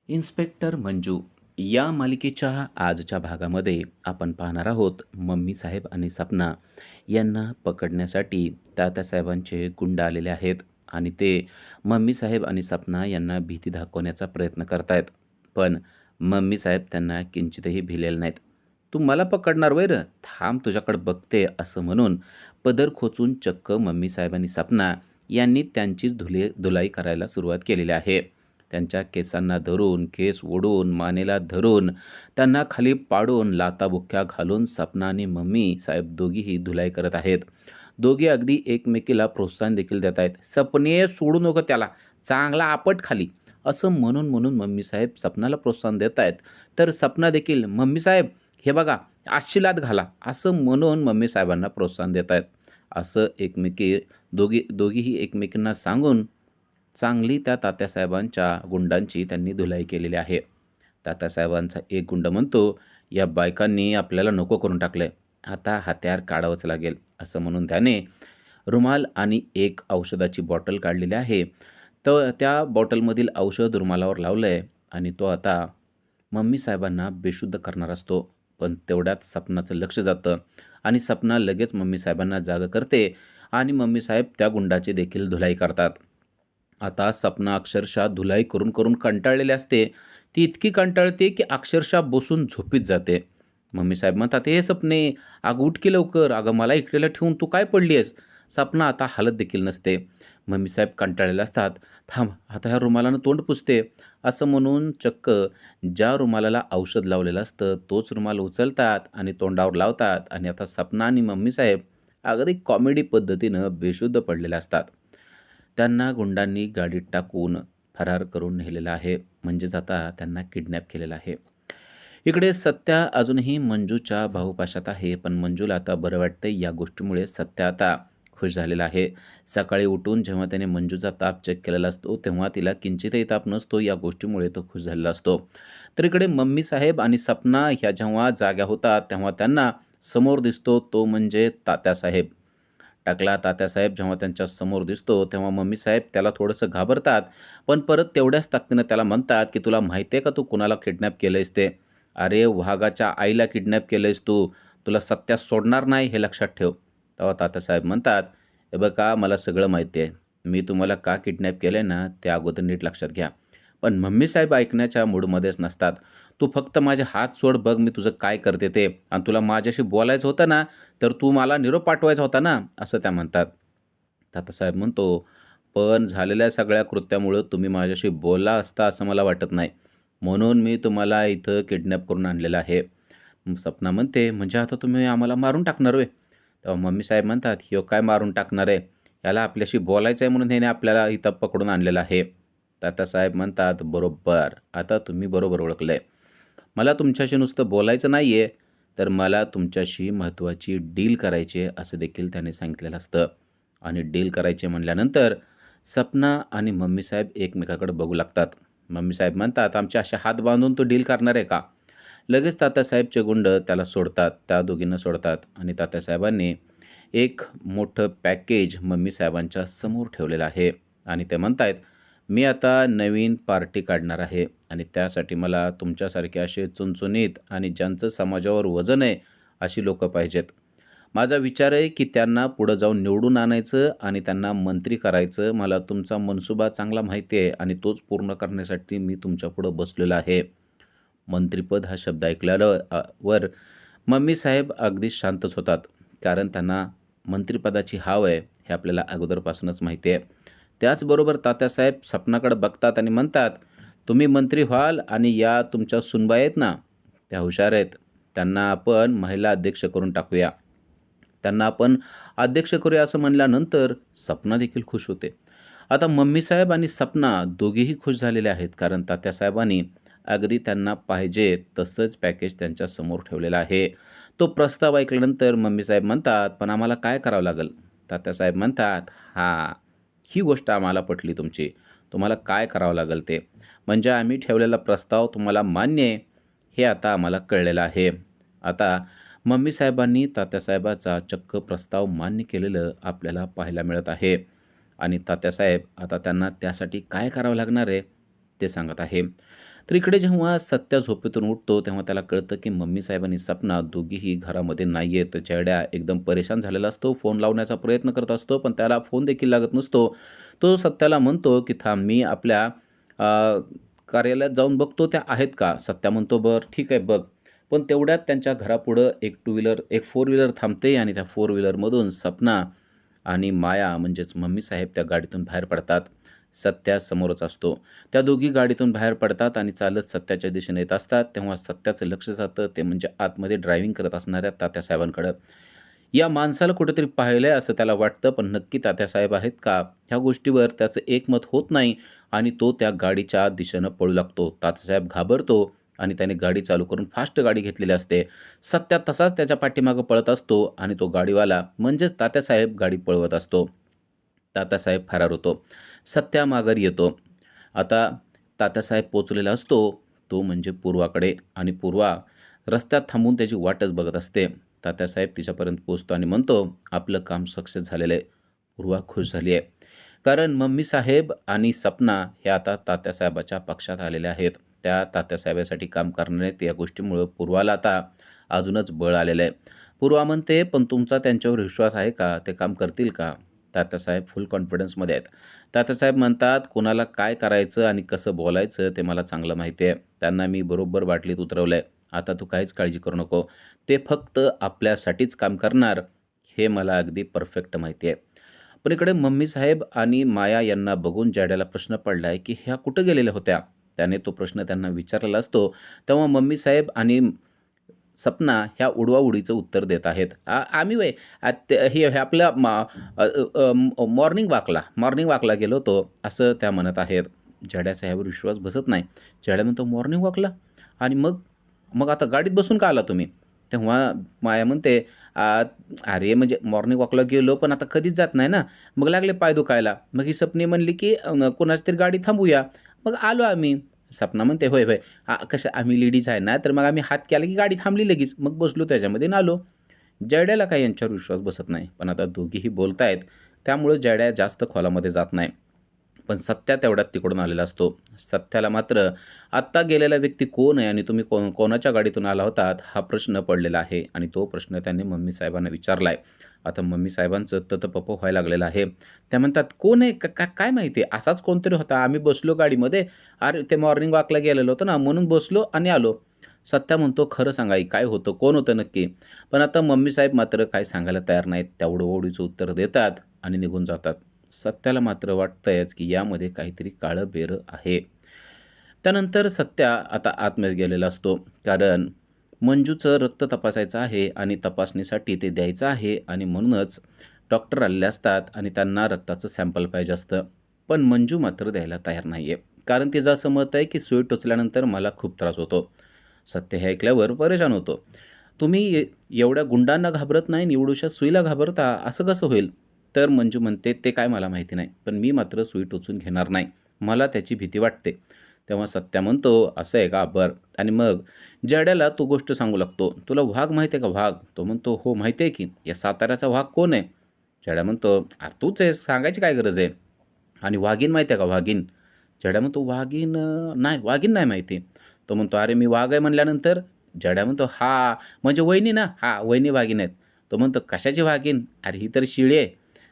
Inspector Manju या मालिकेच्या आजच्या भागामध्ये आपण पाहणार आहोत मम्मी साहेब आणि सपना यांना पकडण्यासाठी तात्यासाहेबांचे गुंड आलेले आहेत आणि ते मम्मी साहेब आणि सपना यांना भीती दाखवण्याचा प्रयत्न करतायत. पण मम्मी साहेब त्यांना किंचितही भिलेले नाहीत. "तू मला पकडणार वैर, थांब तुझ्याकडे बघते" असं म्हणून पदर खोचून चक्क मम्मी साहेब आणि सपना यांनी त्यांचीच धुलाई करायला सुरुवात केलेली आहे. त्यांच्या केसांना धरून, केस ओढून, मानेला धरून, त्यांना खाली पाडून, लाथाबुक्क्या घालून सपना आणि मम्मी साहेब दोघीही धुलाई करत आहेत. दोघे अगदी एकमेकीला प्रोत्साहन देखील देत आहेत. "सपने सोडू नको त्याला, चांगला आपट खाली." असं म्हणून मम्मी साहेब सपनाला प्रोत्साहन देत आहेत. तर सपना देखील, "मम्मी साहेब हे बघा, अशी लाथ घाला." असं म्हणून मम्मी साहेबांना प्रोत्साहन देत आहेत. असं दोघीही एकमेकींना सांगून चांगली त्या तात्यासाहेबांच्या गुंडांची त्यांनी धुलाई केलेली आहे. तात्यासाहेबांचा एक गुंड म्हणतो, "या बायकांनी आपल्याला नको करून टाकलंय. आता हत्यार काढावंच लागेल." असं म्हणून त्याने रुमाल आणि एक औषधाची बॉटल काढलेली आहे. तर त्या बॉटलमधील औषध रुमालावर लावलंय आणि तो आता मम्मी साहेबांना बेशुद्ध करणार असतो. पण तेवढ्यात सपनाचं लक्ष जातं आणि सपना लगेच मम्मी साहेबांना जागं करते आणि मम्मी साहेब त्या गुंडाची देखील धुलाई करतात. आता सपना अक्षरशः धुलाई करून कंटाळलेली असते. ती इतकी कंटाळते, की अक्षरशः बसून झोपीत जाते. मम्मी साहेब म्हणतात, "ए सपने, अगं उठ की लवकर. अगं मला एकटीला ठेवून तू काय पडली आहेस?" सपना आता हालत देखील नसते. मम्मी साहेब कंटाळलेले असतात. "थांब, आता ह्या रुमालानं तोंड पुसते." असं म्हणून चक्क ज्या रुमालाला औषध लावलेलं असतं, तोच रुमाल उचलतात आणि तोंडावर लावतात आणि आता सपना आणि मम्मी साहेब अगदी कॉमेडी पद्धतीनं बेशुद्ध पडलेले असतात. त्यांना गुंडांनी गाडीत टाकून फरार करून नेलेलं आहे. म्हणजेच आता त्यांना किडनॅप केलेलं आहे. इकडे सत्या अजूनही मंजूच्या भाऊपाशात आहे. पण मंजूला आता बरं वाटतंय. या गोष्टीमुळे सत्या आता खुश झालेला आहे. सकाळी उठून जेव्हा त्याने मंजूचा ताप चेक केलेला असतो, तेव्हा तिला किंचितही ताप नसतो. या गोष्टीमुळे तो खुश झालेला असतो. तर इकडे मम्मी साहेब आणि सपना ह्या जेव्हा जाग्या होतात, तेव्हा त्यांना समोर दिसतो तो म्हणजे तात्यासाहेब. टाकला तात्यासाहेब जेव्हा त्यांच्या समोर दिसतो, तेव्हा मम्मी साहेब त्याला थोडंसं घाबरतात. पण परत तेवढ्याच ताकदीनं त्याला म्हणतात, की "तुला माहिती आहे का तू कुणाला किडनॅप केलंयस ते? अरे वाघाच्या आईला किडनॅप केलंयस तू. तुला सत्या सोडणार नाही हे लक्षात ठेव." तेव्हा तात्यासाहेब म्हणतात, "हे बघा मला सगळं माहिती आहे. मी तुम्हाला का किडनॅप केलंय ना, ते अगोदर नीट लक्षात घ्या." पण मम्मी साहेब ऐकण्याच्या मूडमध्येच नसतात. "तू फक्त माझे हात सोड बघ मी तुझं काय करते ते. आणि तुला माझ्याशी बोलायचं होतं ना, तर तू मला निरोप पाठवायचा होता ना," असं त्या म्हणतात. तात्यासाहेब म्हणतो, "पण झालेल्या सगळ्या कृत्यामुळं तुम्ही माझ्याशी बोलला असता असं मला वाटत नाही. म्हणून मी तुम्हाला इथं किडनॅप करून आणलेलं आहे." मग सपना म्हणते, "म्हणजे आता तुम्ही आम्हाला मारून टाकणार होय?" तेव्हा मम्मी साहेब म्हणतात, "ह्यो काय मारून टाकणार आहे? ह्याला आपल्याशी बोलायचं आहे म्हणून ह्याने आपल्याला इथं पकडून आणलेलं आहे." तात्यासाहेब म्हणतात, "बरोबर. आता तुम्ही बरोबर ओळखलंय. मला तुमच्याशी नुसतं बोलायचं नाही आहे, तर मला तुमच्याशी महत्त्वाची डील करायची आहे," असं देखील त्याने सांगितलेलं असतं. आणि डील करायचे म्हणल्यानंतर सपना आणि मम्मी साहेब एकमेकाकडे बघू लागतात. मम्मी साहेब म्हणतात, "आमचे असे हात बांधून तो डील करणार आहे का?" लगेच तात्यासाहेबचे गुंड त्याला सोडतात. त्या दोघींना सोडतात आणि तात्यासाहेबांनी एक मोठं पॅकेज मम्मी साहेबांच्या समोर ठेवलेलं आहे आणि ते म्हणतायत, "मी आता नवीन पार्टी काढणार आहे आणि त्यासाठी मला तुमच्यासारखे असे चुणचुणीत आणि ज्यांचं समाजावर वजन आहे, अशी लोकं पाहिजेत. माझा विचार आहे की त्यांना पुढं जाऊन निवडून आणायचं आणि त्यांना मंत्री करायचं. मला तुमचा मनसुबा चांगला माहिती आहे आणि तोच पूर्ण करण्यासाठी मी तुमच्यापुढं बसलेलो आहे." मंत्रिपद हा शब्द ऐकल्यावर वर मम्मी साहेब अगदी शांतच होतात. कारण त्यांना मंत्रिपदाची हाव आहे, हे आपल्याला अगोदरपासूनच माहिती आहे. त्याचबरोबर तात्यासाहेब स्वप्नाकडे बघतात आणि म्हणतात, "तुम्ही मंत्री व्हाल आणि या तुमच्या सूनबाई आहेत ना, त्या हुशार आहेत. त्यांना आपण महिला अध्यक्ष करून टाकूया." त्यांना आपण अध्यक्ष करूया असं म्हणल्यानंतर सपना देखील खुश होते. आता मम्मी साहेब आणि सपना दोघेही खुश झालेले आहेत. कारण तात्यासाहेबांनी अगदी त्यांना पाहिजे तसंच पॅकेज त्यांच्यासमोर ठेवलेलं आहे. तो प्रस्ताव ऐकल्यानंतर मम्मी साहेब म्हणतात, "पण आम्हाला काय करावं लागेल?" तात्यासाहेब म्हणतात, "हां, ही गोष्ट आम्हाला पटली तुमची. तुम्हाला काय करावं लागेल ते. म्हणजे आम्ही ठेवलेला प्रस्ताव तुम्हाला मान्य आहे, हे आता आम्हाला कळलेलं आहे." आता मम्मी साहेबांनी तात्यासाहेबाचा चक्क प्रस्ताव मान्य केलेलं आपल्याला पाहायला मिळत आहे. आणि तात्यासाहेब आता त्यांना त्यासाठी काय करावं लागणार आहे, ते सांगत आहे. तर इकडे जेव्हा सत्या झोपेतून उठतो, तेव्हा त्याला कळतं की मम्मी साहेब आणि सपना दोघीही घरामध्ये नाही आहेत. जयड्या एकदम परेशान झालेला असतो. फोन लावण्याचा प्रयत्न करत असतो, पण त्याला फोन देखील लागत नसतो. तो सत्याला म्हणतो की "थांब, मी आपल्या अ, कार्यालयात जाऊन बघतो त्या आहेत का?" सत्या म्हणतो, "बरं ठीक आहे, बघ." पण तेवढ्यात त्यांच्या घरापुढं एक फोर व्हीलर थांबते आणि त्या फोर व्हीलरमधून सपना आणि माया म्हणजेच मम्मी साहेब त्या गाडीतून बाहेर पडतात. सत्या समोरच असतो. त्या दोघी गाडीतून बाहेर पडतात आणि चालत सत्याच्या दिशेने येत असतात. तेव्हा सत्याचं लक्ष जातं ते म्हणजे आतमध्ये ड्रायव्हिंग करत असणाऱ्या तात्यासाहेबांकडं. या माणसाला कुठेतरी पाहिलंय असं त्याला वाटतं, पण नक्की तात्यासाहेब आहेत का? ह्या गोष्टीवर त्याचं एकमत होत नाही आणि तो त्या गाडीच्या दिशेनं पळू लागतो. तात्यासाहेब घाबरतो आणि त्याने गाडी चालू करून फास्ट गाडी घेतलेली असते. सत्या तसाच त्याच्या पाठीमागे पळत असतो आणि तो गाडीवाला म्हणजेच तात्यासाहेब गाडी पळवत असतो. तात्यासाहेब फरार होतो. सत्या माघारी येतो. आता तात्यासाहेब पोहोचलेला असतो, तो म्हणजे पूर्वाकडे आणि पूर्वा रस्त्यात थांबून त्याची वाटच बघत असते. तात्यासाहेब तिच्यापर्यंत पोहोचतो आणि म्हणतो, "आपलं काम सक्सेस झालेलं आहे." पूर्वा खुश झाली आहे. कारण मम्मी साहेब आणि सपना हे आता तात्यासाहेबाच्या पक्षात आलेले आहेत. त्या तात्यासाहेबासाठी काम करणार आहेत. या गोष्टीमुळं पूर्वाला आता अजूनच बळ आलेलं आहे. पूर्वा म्हणते, "पण तुमचा त्यांच्यावर विश्वास आहे का? ते काम करतील का?" तात्यासाहेब फुल कॉन्फिडन्समध्ये आहेत. तात्यासाहेब म्हणतात, "कोणाला काय करायचं आणि कसं बोलायचं ते मला चांगलं माहिती आहे. त्यांना मी बरोबर बाटलीत उतरवलंय. आता तू काहीच काळजी करू नको. ते फक्त आपल्यासाठीच काम करणार, हे मला अगदी परफेक्ट माहिती आहे." पण इकडे मम्मी साहेब आणि माया यांना बघून जाड्याला प्रश्न पडलाय, की ह्या कुठं गेलेल्या होत्या? त्याने तो प्रश्न त्यांना विचारलेला असतो. तेव्हा मम्मी साहेब आणि सपना ह्या उडवाउडीचं उत्तर देत आहेत. आम्ही व्हय हे आपलं मॉर्निंग वॉकला गेलो होतो, असं त्या म्हणत आहेत. जड्याचा ह्यावर विश्वास बसत नाही. जड्या म्हणतो, "मॉर्निंग वॉकला? आणि मग? मग आता गाडीत बसून का आला तुम्ही?" तेव्हा माया म्हणते, अरे म्हणजे मॉर्निंग वॉकला गेलो, पण आता कधीच जात नाही ना. मग लागले पाय दुखायला." मग ही सपनी म्हणली, की कोणाची तरी गाडी थांबवूया." मग आलो आम्ही. सपना म्हणते, "होय, होय. कसं आम्ही लेडीज आहे ना, तर मग आम्ही हात केला की गाडी थांबली लगेच. मग बसलो त्याच्यामध्ये आणि आलो." जयड्याला काही यांच्यावर विश्वास बसत नाही. पण आता दोघीही बोलतायत, त्यामुळं जयड्या जास्त खोलामध्ये जात नाही. पण सत्या तेवढ्यात तिकडून आलेला असतो. सत्याला मात्र आत्ता गेलेला व्यक्ती कोण आहे आणि तुम्ही कोणाच्या गाडीतून आला होतात, हा प्रश्न पडलेला आहे आणि तो प्रश्न त्याने मम्मी साहेबांना विचारला आहे. आता मम्मी साहेबांचं ततपप व्हायला लागलेलं आहे. त्या म्हणतात, "कोण आहे? काय माहिती आहे? असाच कोणतरी होता. आम्ही बसलो गाडीमध्ये. अरे, ते मॉर्निंग वॉकला गेलेलो होतो ना, म्हणून बसलो आणि आलो." सत्या म्हणतो, "खरं सांगा आई, काय होतं? कोण होतं नक्की?" पण आता मम्मी साहेब मात्र काही सांगायला तयार नाहीत. तेवढं ओळीचं उत्तर देतात आणि निघून जातात. सत्याला मात्र वाटतंयच, की यामध्ये काहीतरी काळं-बेरं आहे. त्यानंतर सत्या आता आतमध्ये गेलेला असतो. कारण मंजूचं रक्त तपासायचं आहे आणि तपासणीसाठी ते द्यायचं आहे आणि म्हणूनच डॉक्टर आलेले असतात आणि त्यांना रक्ताचं सॅम्पल पाहिजे असतं. पण मंजू मात्र द्यायला तयार नाही आहे. कारण तिचं असं मत आहे, की सुई टोचल्यानंतर मला खूप त्रास होतो. सत्य हे ऐकल्यावर परेशान होतो. "तुम्ही एवढ्या गुंडांना घाबरत नाही आणि एवढ्याशा सुईला घाबरता, असं कसं होईल?" तर मंजू म्हणते, "ते काय मला माहिती नाही. पण मी मात्र सुई टोचून घेणार नाही. मला त्याची भीती वाटते." तेव्हा सत्या म्हणतो, "असं आहे का? बरं." आणि मग जयड्याला तो गोष्ट सांगू लागतो. "तुला वाघ माहिती आहे का वाघ?" तो म्हणतो, "हो माहिती आहे की. या साताऱ्याचा वाघ कोण आहे?" जयड्या म्हणतो, "अरे तूच आहेस. सांगायची काय गरज आहे?" आणि वाघीण माहिती आहे का वाघीण? जड्या म्हणतो, "वाघीण नाही, वाघीण नाही माहिती." तो म्हणतो, "अरे मी वाघ आहे म्हणल्यानंतर?" जड्या म्हणतो, "हां, म्हणजे वहिनी ना? हां, वहिनी वाघीण आहेत." तो म्हणतो, "कशाची वाघीण? अरे ही तर शिळी आहे."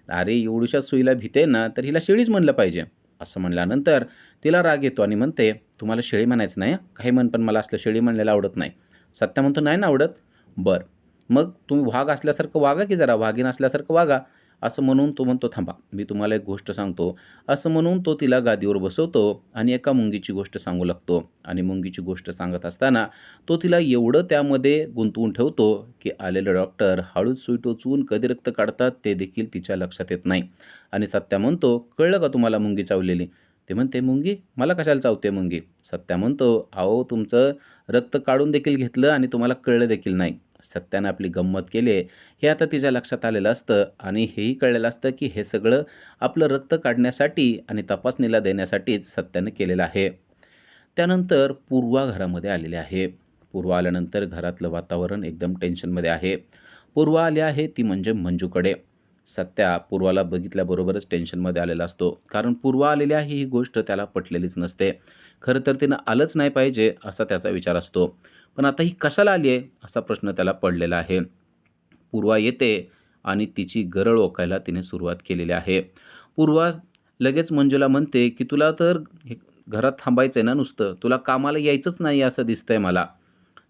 "अरे एवढ्याशा सुईला भीते ना, तर हिला शेळीच म्हणलं पाहिजे." असं म्हणल्यानंतर तिला राग येतो आणि म्हणते, "तुम्हाला शेळी म्हणायचं नाही हं? काही म्हण, पण मला असलं शेळी म्हणलेलं आवडत नाही." सत्या म्हणतो, "नाही ना आवडत?" "बरं, मग तुम्ही वाघ असल्यासारखं वागा की जरा, वाघीण असल्यासारखं वागा." असं म्हणून तो म्हणतो, "थांबा, मी तुम्हाला एक गोष्ट सांगतो." असं म्हणून तो तिला गादीवर बसवतो आणि एका मुंगीची गोष्ट सांगू लागतो आणि मुंगीची गोष्ट सांगत असताना तो तिला एवढं त्यामध्ये गुंतवून ठेवतो, की आलेले डॉक्टर हळूच सुई टोचवून कधी रक्त काढतात ते देखील तिच्या लक्षात येत नाही. आणि सत्या म्हणतो, "कळलं का तुम्हाला मुंगी चावलेली?" ते म्हणते, "मुंगी? मला कशाला चावते मुंगी?" सत्या म्हणतो, "अहो, तुमचं रक्त काढून देखील घेतलं आणि तुम्हाला कळलं देखील नाही." सत्यानं आपली गंमत केली आहे, हे आता तिच्या लक्षात आलेलं असतं आणि हेही कळलेलं असतं, की हे सगळं आपलं रक्त काढण्यासाठी आणि तपासणीला देण्यासाठीच सत्यानं केलेलं आहे. त्यानंतर पूर्वा घरामध्ये आलेली आहे. पूर्वा आल्यानंतर घरातलं वातावरण एकदम टेन्शनमध्ये आहे. पूर्वा आली आहे ती म्हणजे मंजूकडे. सत्या पूर्वाला बघितल्याबरोबरच टेन्शनमध्ये आलेला असतो. कारण पूर्वा आलेली आहे ही गोष्ट त्याला पटलेलीच नसते. खरं तर तिनं आलंच नाही पाहिजे असा त्याचा विचार असतो. पण आता ही कशाला आली आहे असा प्रश्न त्याला पडलेला आहे. पूर्वा येते आणि तिची गरळ ओकायला तिने सुरुवात केलेली आहे. पूर्वा लगेच मंजूला म्हणते, की "तुला तर हे घरात थांबायचं आहे ना नुसतं. तुला कामाला यायचंच नाही असं दिसतंय मला."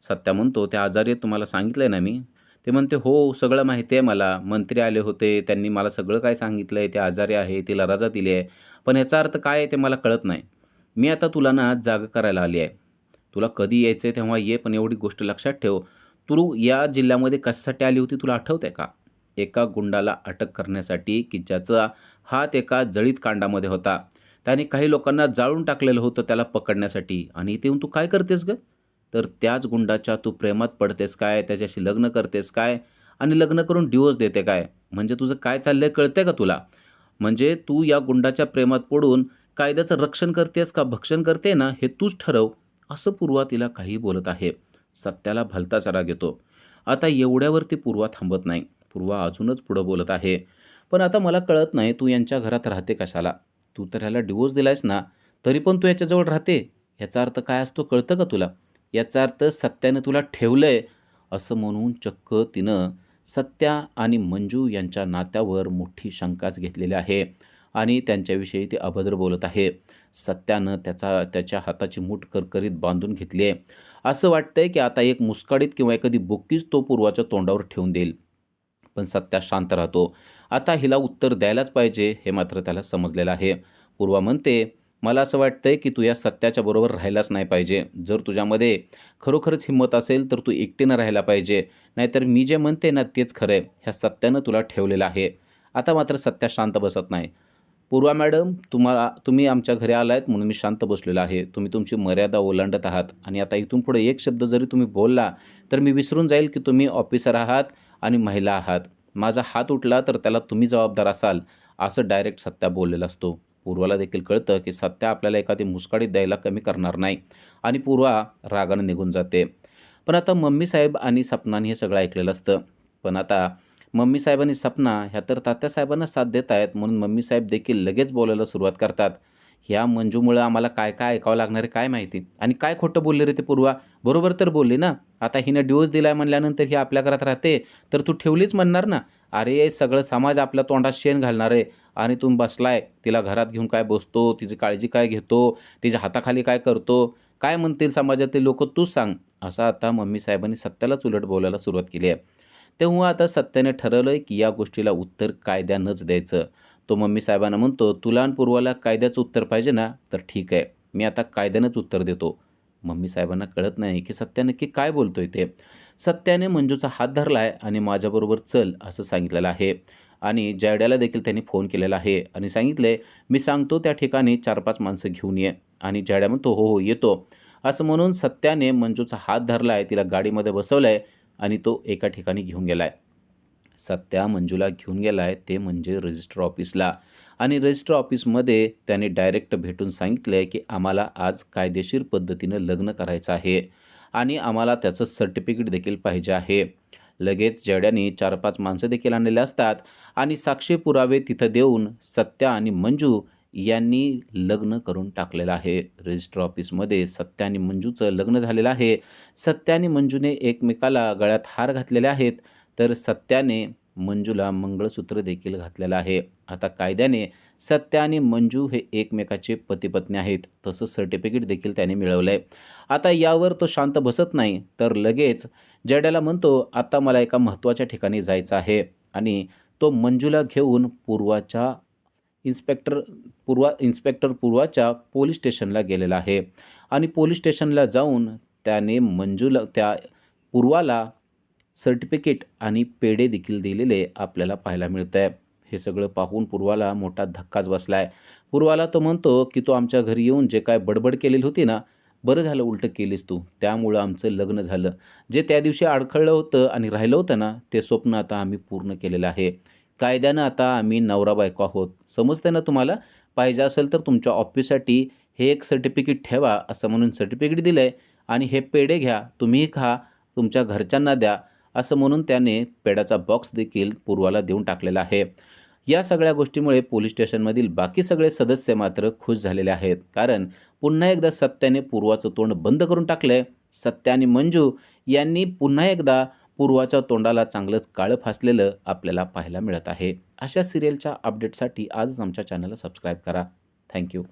सत्या म्हणतो, "ते आजारी आहेत तुम्हाला सांगितलंय ना मी." ते म्हणते, "हो, सगळं माहिती आहे मला. मंत्री आले होते. त्यांनी मला सगळं काय सांगितलंय. ते आजारी आहे. तिला रजा दिली आहे. पण याचा अर्थ काय आहे ते मला कळत नाही. मी आता तुला ना जागा करायला आली आहे. तुला कधी यायचंय तेव्हा ये, पण एवढी गोष्ट लक्षात ठेव, तू या जिल्ह्यामध्ये कशासाठी आली होती तुला आठवतंय का? एका गुंडाला अटक करण्यासाठी, की ज्याचा हात एका जळीत कांडामध्ये होता. त्याने काही लोकांना जाळून टाकलेलं होतं त्याला पकडण्यासाठी आणि इथे येऊन तू काय करतेस गं? तर त्याच गुंडाच्या तू प्रेमात पडतेस काय? त्याच्याशी लग्न करतेस काय? आणि लग्न करून डिव्होर्स देते काय? म्हणजे तुझं काय चाललंय कळतंय का तुला? म्हणजे तू या गुंडाच्या प्रेमात पडून कायद्याचं रक्षण करतेस का भक्षण करते ना, हे तूच ठरव." असं पूर्वा तिला काहीही बोलत आहे. सत्याला भलताच राग येतो. आता एवढ्यावरती पूर्वा थांबत नाही. पूर्वा अजूनच पुढं बोलत आहे. "पण आता मला कळत नाही तू यांच्या घरात राहते कशाला? तू तर ह्याला डिव्होर्स दिलायस ना, तरी पण तू याच्याजवळ राहते. याचा अर्थ काय असतो कळतं का तुला? याचा अर्थ सत्याने तुला ठेवलंय." असं म्हणून चक्क तिनं सत्या आणि मंजू यांच्या नात्यावर मोठी शंकाच घेतलेली आहे आणि त्यांच्याविषयी ती अभद्र बोलत आहे. सत्यानं त्याच्या हाताची मूठ करकरीत बांधून घेतली आहे. असं वाटतंय की आता एक मुस्काडीत किंवा एखादी बुक्कीच तो पूर्वाच्या तोंडावर ठेवून देईल. पण सत्या शांत राहतो. आता हिला उत्तर द्यायलाच पाहिजे हे मात्र त्याला समजलेलं आहे. पूर्वा म्हणते, "मला असं वाटतंय की तू या सत्याच्या बरोबर राहायलाच नाही पाहिजे. जर तुझ्यामध्ये खरोखरच हिंमत असेल तर तू एकटीनं राहायला पाहिजे. नाहीतर मी जे म्हणते ना तेच खरं आहे. ह्या सत्यानं तुला ठेवलेलं आहे." आता मात्र सत्या शांत बसत नाही. "पूर्वा मॅडम, तुम्ही आमच्या घरी आलात म्हणून मी शांत बसलेलो आहे. तुम्ही तुमची मर्यादा ओलांडत आहात आणि आता इथून पुढे एक शब्द जरी तुम्ही बोलला, तर मी विसरून जाईल की तुम्ही ऑफिसर आहात आणि महिला आहात. माझा हात उठला तर त्याला तुम्ही जबाबदार असाल." असं डायरेक्ट सत्या बोललेला असतो. पूर्वाला देखील कळतं की सत्या आपल्याला एखादी मुस्काडीत द्यायला कमी करणार नाही आणि पूर्वा रागानं निघून जाते. पण आता मम्मी साहेब आणि सपनाने हे सगळं ऐकलेलं असतं. पण आता मम्मी साहेब आणि सपना ह्या तर तात्यासाहेबांना साथ देत आहेत म्हणून मम्मी साहेब देखील लगेच बोलायला सुरुवात करतात. "ह्या मंजूमुळं आम्हाला काय काय ऐकावं लागणार आहे काय माहिती? आणि काय खोटं बोलले रे ते पूर्वा? बरोबर तर बोलली ना? आता हिनं डिव्होर्स दिलाय म्हणल्यानंतर ही आपल्या घरात राहते, तर तू ठेवलीच म्हणणार ना? अरे सगळं समाज आपल्या तोंडात शेण घालणार आहे आणि तुम्ही बसलाय तिला घरात घेऊन काय बसतो, तिची काळजी काय घेतो, तिच्या हाताखाली काय करतो, काय म्हणतील समाजातील लोकं तूच सांग." असं आता मम्मी साहेबांनी सत्यालाच उलट बोलायला सुरुवात केली आहे. तेव्हा आता सत्याने ठरवलंय की या गोष्टीला उत्तर कायद्यानंच द्यायचं. तो मम्मी साहेबांना म्हणतो, "तुला आणि पूर्वाला कायद्याचं उत्तर पाहिजे ना? तर ठीक आहे. मी आता कायद्यानंच उत्तर देतो." मम्मी साहेबांना कळत नाही की सत्या नक्की काय बोलतोय ते. सत्याने मंजूचा हात धरलाय आणि "माझ्याबरोबर चल" असं सांगितलेलं आहे आणि जयड्याला देखील त्यांनी फोन केलेला आहे आणि सांगितलंय, "मी सांगतो त्या ठिकाणी 4-5 माणसं घेऊन ये." आणि जयड्या म्हणतो, "हो, हो, येतो." असं म्हणून सत्याने मंजूचा हात धरलाय, तिला गाडीमध्ये बसवलंय आणि तो एका ठिकाणी घेऊन गेलाय. सत्या मंजूला घेऊन गेलाय ते म्हणजे रजिस्टर ऑफिसला आणि रजिस्टर ऑफिसमध्ये त्याने डायरेक्ट भेटून सांगितलंय, की "आम्हाला आज कायदेशीर पद्धतीनं लग्न करायचं आहे आणि आम्हाला त्याचं सर्टिफिकेट देखील पाहिजे आहे." लगेच जड्याने 4-5 माणसं देखील आणलेले असतात आणि साक्षी पुरावे तिथं देऊन सत्या आणि मंजू यांनी लग्न करून टाकलेलं आहे. रजिस्टर ऑफिसमध्ये सत्या आणि मंजूचं लग्न झालेलं आहे. सत्या आणि मंजूने एकमेकाला गळ्यात हार घातलेले आहेत, तर सत्याने मंजूला मंगळसूत्र देखील घातलेलं आहे. आता कायद्याने सत्या आणि मंजू हे एकमेकाचे पती-पत्नी आहेत. तसं सर्टिफिकेट देखील त्याने मिळवलंय. आता यावर तो शांत बसत नाही, तर लगेच जयड्याला म्हणतो, "आता मला एका महत्त्वाच्या ठिकाणी जायचं आहे." आणि तो मंजूला घेऊन इन्स्पेक्टर पूर्वाच्या पोलीस स्टेशनला गेलेला आहे आणि पोलीस स्टेशनला जाऊन त्याने पूर्वाला सर्टिफिकेट आणि पेढे देखील दिलेले आपल्याला पाहायला मिळतंय. हे सगळं पाहून पूर्वाला मोठा धक्काच बसलाय. पूर्वाला तो म्हणतो, की "तू आमच्या घरी येऊन जे काय बडबड केलेली होती ना, बरं झालं उलटं केलीस तू. त्यामुळं आमचं लग्न झालं. जे त्या दिवशी अडखळलं होतं आणि राहिलं होतं ना, ते स्वप्न आता आम्ही पूर्ण केलेलं आहे. कायद्यानं आता आम्ही नवरा-बायको आहोत. समजतंय ना तुम्हाला? पाहिजे असेल तर तुमच्या ऑफिससाठी हे एक सर्टिफिकेट ठेवा." असं म्हणून सर्टिफिकेट दिलंय आणि "हे पेढे घ्या, तुम्हीही खा, तुमच्या घरच्यांना द्या." असं म्हणून त्याने पेढ्याचा बॉक्स देखील पूर्वाला देऊन टाकलेला आहे. या सगळ्या गोष्टीमुळे पोलीस स्टेशनमधील बाकी सगळे सदस्य मात्र खुश झालेले आहेत. कारण पुन्हा एकदा सत्याने पूर्वाचं तोंड बंद करून टाकलंय. सत्या आणि मंजू यांनी पुन्हा एकदा पूर्वाच्या तोंडाला चांगलंच काळं फासलेलं आपल्याला पाहायला मिळत आहे. अशा सिरियलच्या अपडेटसाठी आजच आमच्या चॅनलला सबस्क्राईब करा. Thank you.